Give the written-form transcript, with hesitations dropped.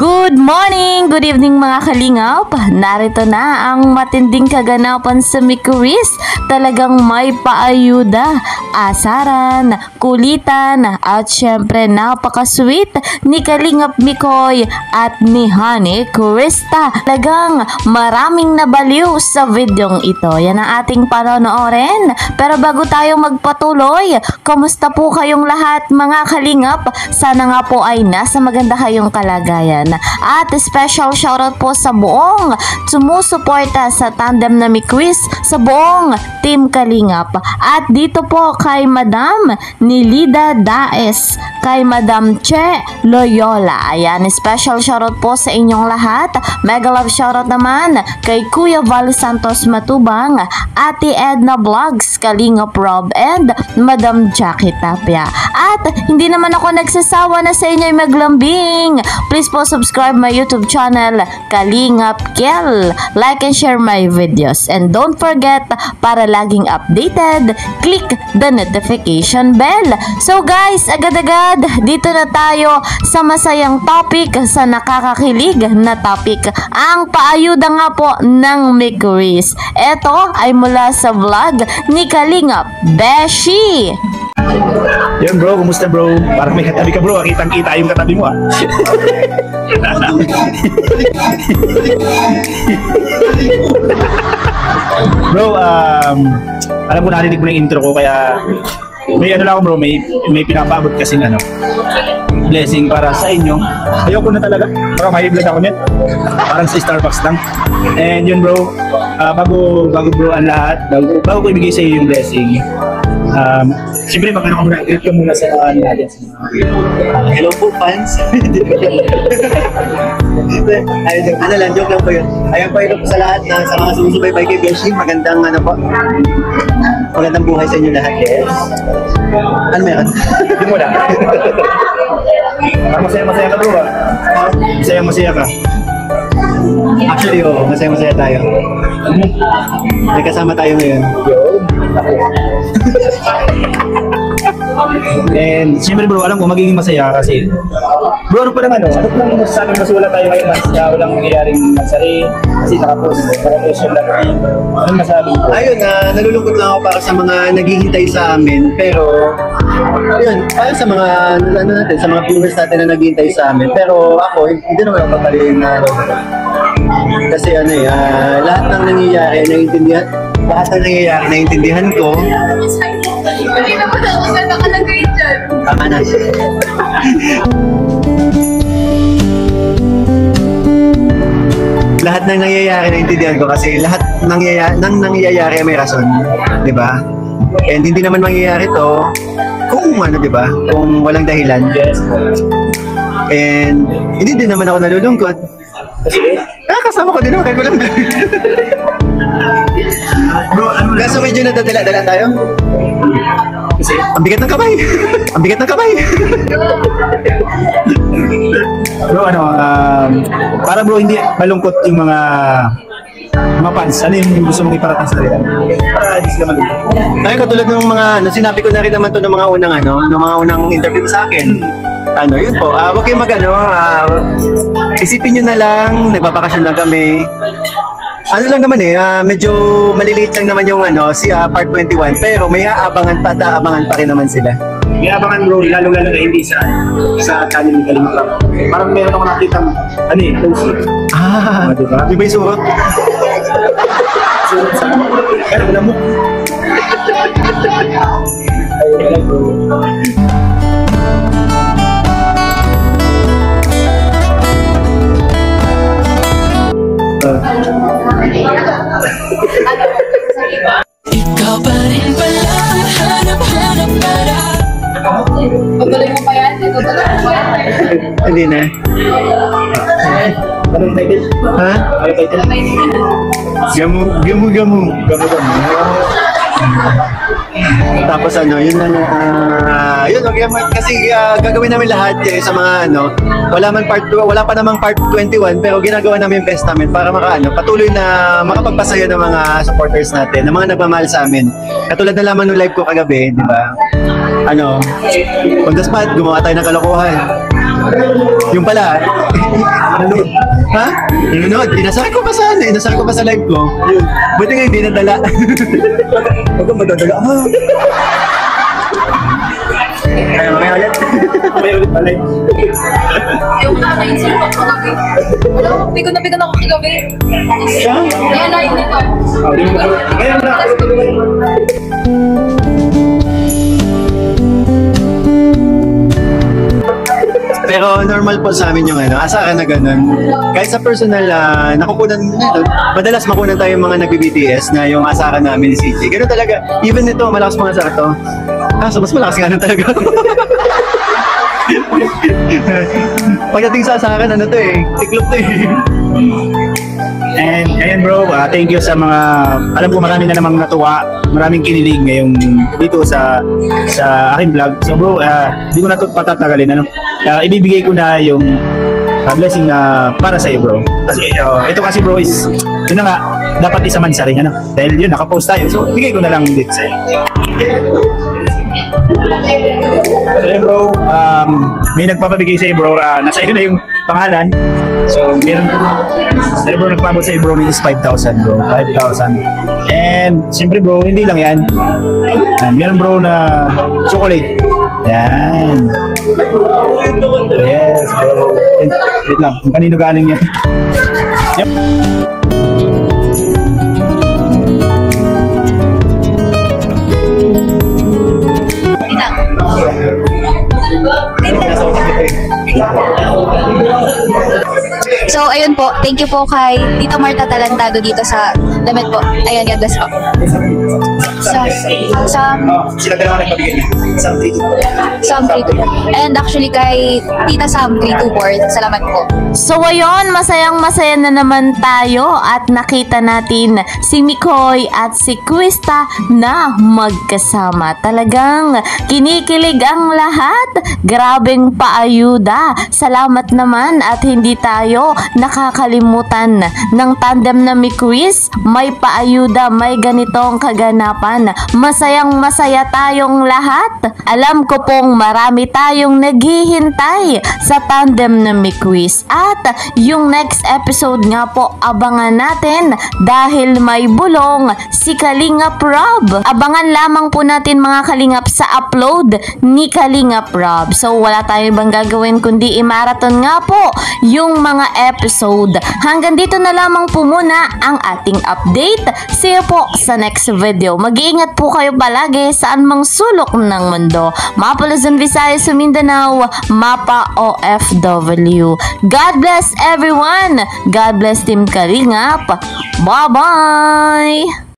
Good morning! Good evening mga kalingap! Narito na ang matinding kaganapan sa Mikuris. Talagang may paayuda, asaran, kulitan, at syempre napaka-sweet ni Kalingap Mikoy at ni Honey Krista. Talagang maraming nabaliw sa videong ito. Yan ang ating panonoorin. Pero bago tayo magpatuloy, kamusta po kayong lahat mga kalingap? Sana nga po ay nasa maganda kayong kalagayan. At special shoutout po sa buong sumusuporta sa tandem na Mikuris, sa buong Team Kalingap. At dito po kay Madam Nilida Daes, kay Madam Che Loyola. Ayan, special shoutout po sa inyong lahat. Mega love shoutout naman kay Kuya Val Santos Matubang, Ate Edna Vlogs, Kalingap Rob, and Madam Jackie Tapia. At hindi naman ako nagsasawa na sa inyo ay maglambing. Please po subscribe my YouTube channel, Kalingap Kel. Like and share my videos. And don't forget, para laging updated, click the notification bell. So guys, agad-agad, dito na tayo sa masayang topic, sa nakakakilig na topic. Ang paayuda nga po ng Mikuris. Ito ay mula sa vlog ni Kalingap Beshi. Yan bro, kumusta bro? Parang may katabi ka bro, kitang-kita yung katabi mo ah. Bro, alam ko narinig mo na yung intro ko kaya may ano lang ako bro, may pinapaabot kasing blessing para sa inyo. Ayoko na talaga, bro, may vlog ako net. Parang sa Starbucks lang. And yun bro, bago bro ang lahat, bago ko ibigay sa iyo yung blessing, siyempre magkano ka muna, greet ka muna sa natin. Hello po fans. Ano lang, joke lang po yun. Ayun po ito po sa lahat na sa mga sumusubaybay kay Beshi. Magandang magandang buhay sa inyo lahat. Yes. Ano meron? Hindi mo na. Parang masaya-masaya ka bro ba? Masaya-masaya ka. Actually, masaya-masaya tayo. May kasama tayo ngayon. And siyempre bro, alam ko magiging masaya kasi bro, ano pa naman ano pa naman masasabi kasi wala tayo ngayon kaya walang nangyayaring mansari kasi nakapost yung lahat. Anong masabi ko? Ayun, nalulungkot lang ako para sa mga naghihintay sa amin, pero ayun, para sa mga natin, sa mga viewers natin na naghihintay sa amin, pero ako, hindi naman ako papaliin na kasi lahat ng nangyayari naiintindihan ko. Hindi naman ako na nakalagay dyan. Tama na. Lahat ng nangyayari naiintindihan ko kasi lahat ng nangyayari may rason, 'di ba? And hindi naman mangyayari to kung di ba? Kung walang dahilan. And hindi din naman ako nalulungkot. Kasama ko din ako, kaya ko lang. Bro, kaso medyo nadadala-dala tayo. Kasi ang bigat ng kamay. Ang bigat ng kamay. Bro, para bro hindi malungkot yung mga fans. Ano yung gusto mong iparating sa kanila? Para hindi sila malungkot. Ay, katulad ng mga sinabi ko na rin naman to ng mga unang interview sa akin. Yun po, wag kayong isipin nyo na lang, nagbabakasyon lang kami. Ano lang naman medyo maliliit lang naman yung part 21, pero may aabangan pa rin naman sila. May aabangan bro, lalo-lalo na hindi sa channel ni Kalingap. Parang meron ako nakita post. Diba? Di ba yung surot? Surot sa pero alam mo. Ayun bro. Ikaw pa rin pala, hanap-hanap para. Pagdali mo pa yan? Pagdali mo pa yan? Hindi na. Anong title? Ha? Anong title? Gamu. Tapos yun lang yun, kasi gagawin namin lahat sa mga wala pa namang part 21 pero ginagawa namin yung best namin para patuloy na makapagpasaya ng mga supporters natin, ng mga nagmamahal sa amin. Katulad na lamang ng live ko kagabi, di ba? On the spot, gumawa tayo ng kalokohan. Yung pala, ha? Nanonood. Inasar ko pa sa inasar ko pa sa live ko. Yun. Buti nga hindi nadala. Huwag kang madadala. May ulit. May ulit pala. Yung aking sipag ko gabi. Alam mo, bigo na ako kagabi. Kaya na yun ito. Ngayon na. Pero normal po sa amin yung asaran na ganun. Kahit sa personal, nakukunan, madalas makunan tayo yung mga nag-BTS na yung asaran namin ni CJ. Ganun talaga. Even ito, malakas mga asar to. So mas malakas nga talaga. Pagdating sa asaran, tiklop to eh. And ayan bro, thank you sa mga, alam ko marami na namang natuwa, maraming kinilig ngayong dito sa aking vlog. So bro, di ko na ito patatagalin. Ibibigay ko na yung blessing para sa iyo bro. Kasi ito kasi bro is, yun na nga, dapat isa man sa rin. Dahil yun, nakapost tayo. So bigay ko na lang dito sa iyo. So bro, may nagpapabigay sa iyo bro, nasa iyo na yung pangalan. So meron bro nagpabot sa iyo bro is 5,000 bro, 5,000. And siyempre bro, hindi lang yan. Meron bro na chocolate. Yan. Yes bro. Wait lang, kanino galing yan? Yep. So, ayun po. Thank you po kay Tito Marta Talantado dito sa damit po. Ayun, God bless po. Sila dalawa nagpabigay niya. Sam 324. And actually kay Tita Sam 324. Salamat po. So ayun, masayang masaya na naman tayo at nakita natin si Mikoy at si Krista na magkasama. Talagang kinikilig ang lahat. Grabeng paayuda. Salamat naman at hindi tayo nakakalimutan ng tandem na Chris. May paayuda, may ganitong kaganapan. Masayang masaya tayong lahat. Alam ko pong marami tayong naghihintay sa tandem na Chris. At yung next episode nga po, abangan natin dahil may bulong si Kalingap Rob. Abangan lamang po natin mga Kalingap sa upload ni Kalingap Rob. So wala tayo bang gagawin kundi i-marathon nga po yung mga episode. Hanggang dito na lamang po muna ang ating update. See you po sa next video. Mag-iingat po kayo palagi saan mang sulok ng mundo. Mapa Luzon, Visayas, Mindanao, Mapa OFW. God bless everyone. God bless Team Kalingap. Bye-bye!